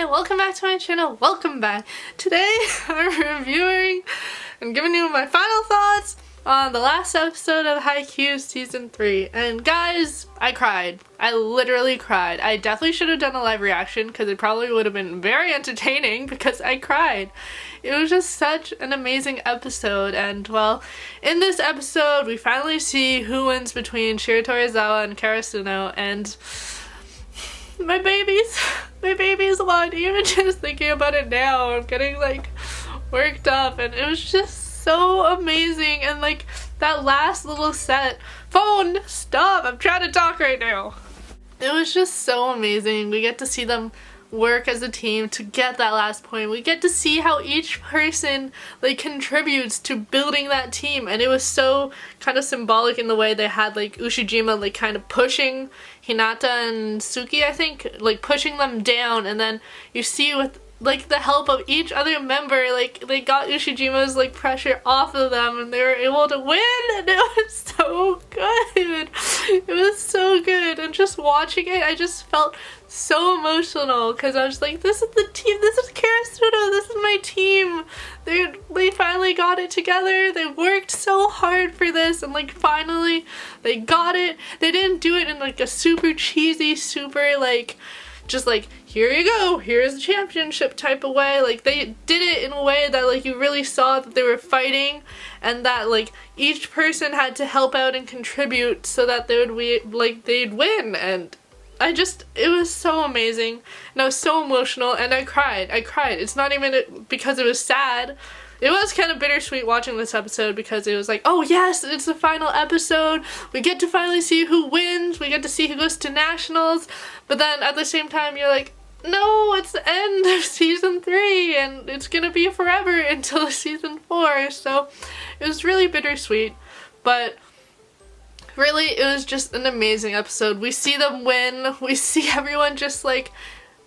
Hi, welcome back to my channel, welcome back. Today I'm reviewing and giving you my final thoughts on the last episode of Haikyuu Season 3. And guys, I cried. I literally cried. I definitely should have done a live reaction because it probably would have been very entertaining because I cried. It was just such an amazing episode, and well, in this episode we finally see who wins between Shiro Torizawa and Karasuno, and my babies won. Even just thinking about it now, I'm getting like worked up, and it was just so amazing. And like that last little set, phone, stop, I'm trying to talk right now. It was just so amazing. We get to see them work as a team to get that last point. We get to see how each person like contributes to building that team, and it was so kind of symbolic in the way they had like Ushijima like kind of pushing Hinata and Suki, I think, like pushing them down, and then you see with like the help of each other member, like they got Ushijima's like pressure off of them and they were able to win, and it was so good. It was so good, and just watching it I just felt so emotional because I was like, this is the team, this is Karasuno, this is my team. They finally got it together. They worked so hard for this, and like finally they got it. They didn't do it in like a super cheesy, super like just like, here you go, here's the championship type of way. Like they did it in a way that like you really saw that they were fighting, and that like each person had to help out and contribute so that they would they'd win. And it was so amazing, and I was so emotional, and I cried. It's not even because it was sad. It was kind of bittersweet watching this episode because it was like, oh yes, it's the final episode. We get to finally see who wins. We get to see who goes to nationals. But then at the same time, you're like, no, it's the end of season 3 and it's gonna be forever until season 4. So it was really bittersweet, but really it was just an amazing episode. We see them win. We see everyone just like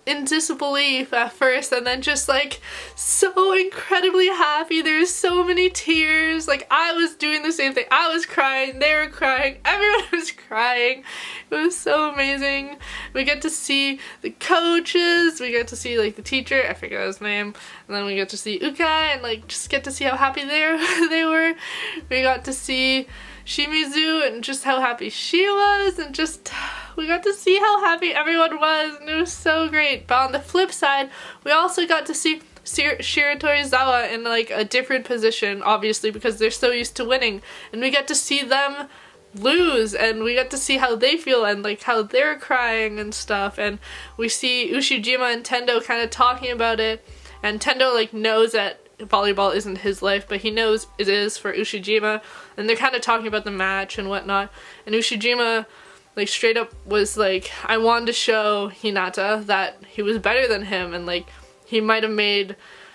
in disbelief at first, and then just like so incredibly happy. There's so many tears. Like I was doing the same thing. I was crying, they were crying, everyone was crying. It was so amazing. We get to see the coaches, we get to see like the teacher, I forget his name, and then we get to see Ukai and like just get to see how happy they were. We got to see Shimizu and just how happy she was, and just we got to see how happy everyone was, and it was so great. But on the flip side, we also got to see Shiro Torizawa in like a different position, obviously because they're so used to winning, and we get to see them lose, and we get to see how they feel and like how they're crying and stuff. And we see Ushijima and Tendo kind of talking about it, and Tendo like knows that volleyball isn't his life, but he knows it is for Ushijima, and they're kind of talking about the match and whatnot. And Ushijima like straight up was like, I wanted to show Hinata that he was better than him, and like he might have made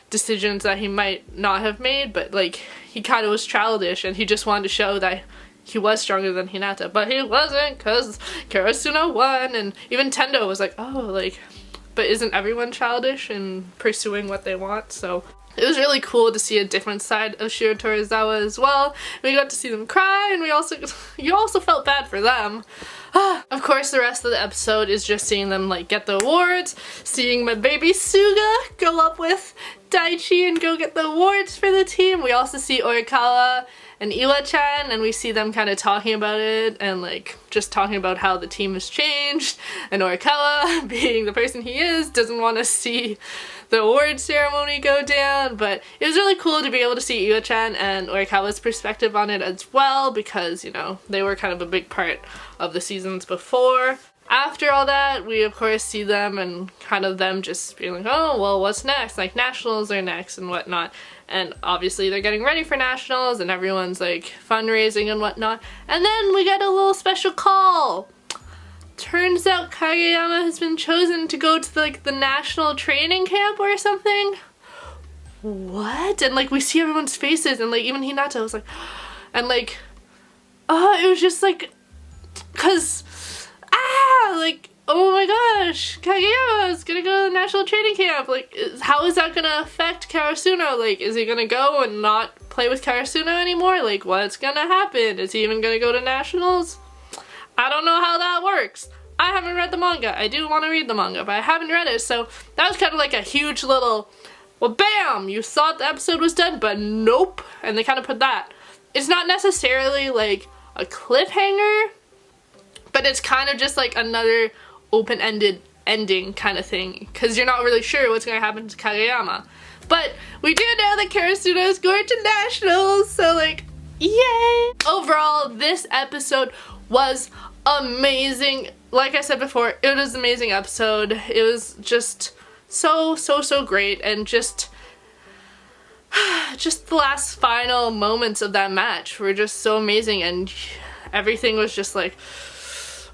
decisions that he might not have made, but like he kind of was childish, and he just wanted to show that he was stronger than Hinata, but he wasn't because Karasuno won. And even Tendo was like, oh, like, but isn't everyone childish in pursuing what they want? So it was really cool to see a different side of Shiro Torizawa as well. We got to see them cry, and you also felt bad for them. Of course, the rest of the episode is just seeing them like get the awards, seeing my baby Suga go up with Daichi and go get the awards for the team. We also see Orikawa and Iwa-chan, and we see them kind of talking about it and like just talking about how the team has changed, and Orikawa, being the person he is, doesn't want to see the award ceremony go down. But it was really cool to be able to see Iwa-chan and Orikawa's perspective on it as well, because you know they were kind of a big part of the seasons before. After all that, we of course see them and kind of them just being like, oh well, what's next? Like nationals are next and whatnot. And obviously they're getting ready for nationals, and everyone's like fundraising and whatnot. And then we get a little special call. Turns out Kageyama has been chosen to go to like the national training camp or something. What? And like we see everyone's faces, and like even Hinata was like, and like, oh, it was just like, cause, like, oh my gosh, Kageyama is gonna go to the national training camp. Like, how is that gonna affect Karasuno? Like, is he gonna go and not play with Karasuno anymore? Like, what's gonna happen? Is he even gonna go to nationals? I don't know how that works, I haven't read the manga. I do want to read the manga, but I haven't read it, so that was kind of like a huge little, well, bam! You thought the episode was done, but nope. And they kind of put that. It's not necessarily like a cliffhanger, but it's kind of just like another open-ended ending kind of thing, because you're not really sure what's going to happen to Kageyama. But we do know that Karasuno is going to nationals, so like, yay! Overall, this episode was amazing. Like I said before, it was an amazing episode. It was just so great, and just the last final moments of that match were just so amazing, and everything was just like,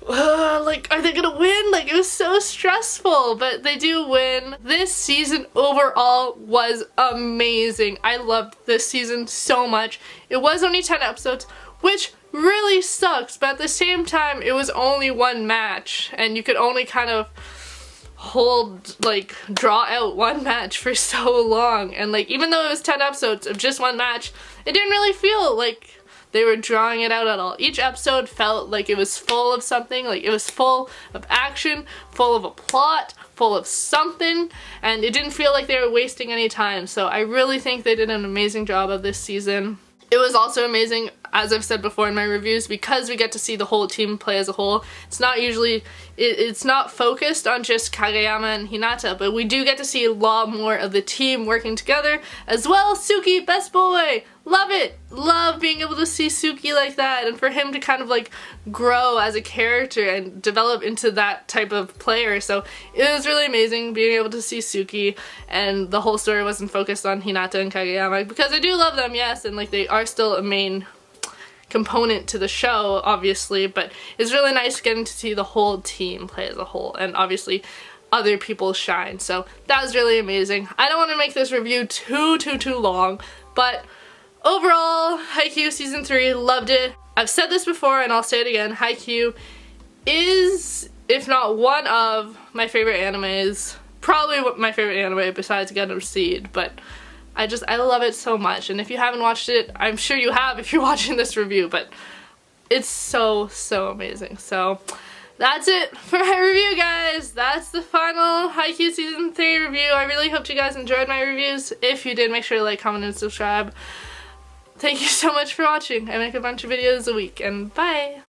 are they gonna win? Like, it was so stressful, but they do win. This season overall was amazing. I loved this season so much. It was only 10 episodes, which really sucks, but at the same time, it was only one match, and you could only kind of draw out one match for so long. And like, even though it was 10 episodes of just one match, it didn't really feel like they were drawing it out at all. Each episode felt like it was full of something, like it was full of action, full of a plot, full of something, and it didn't feel like they were wasting any time. So I really think they did an amazing job of this season. It was also amazing, as I've said before in my reviews, because we get to see the whole team play as a whole. It's not usually, it's not focused on just Kageyama and Hinata, but we do get to see a lot more of the team working together as well. Suki, best boy! Love it! Love being able to see Suki like that, and for him to kind of like grow as a character and develop into that type of player. So it was really amazing being able to see Suki, and the whole story wasn't focused on Hinata and Kageyama, because I do love them, yes, and like they are still a main component to the show, obviously, but it's really nice getting to see the whole team play as a whole, and obviously other people shine. So that was really amazing. I don't want to make this review too long, but overall, Haikyuu Season 3, loved it. I've said this before and I'll say it again, Haikyuu is, if not one of my favorite animes, probably my favorite anime besides Gundam Seed, but I love it so much. And if you haven't watched it, I'm sure you have if you're watching this review, but it's so amazing. So that's it for my review, guys. That's the final Haikyuu Season 3 review. I really hope you guys enjoyed my reviews. If you did, make sure to like, comment, and subscribe. Thank you so much for watching. I make a bunch of videos a week, and bye!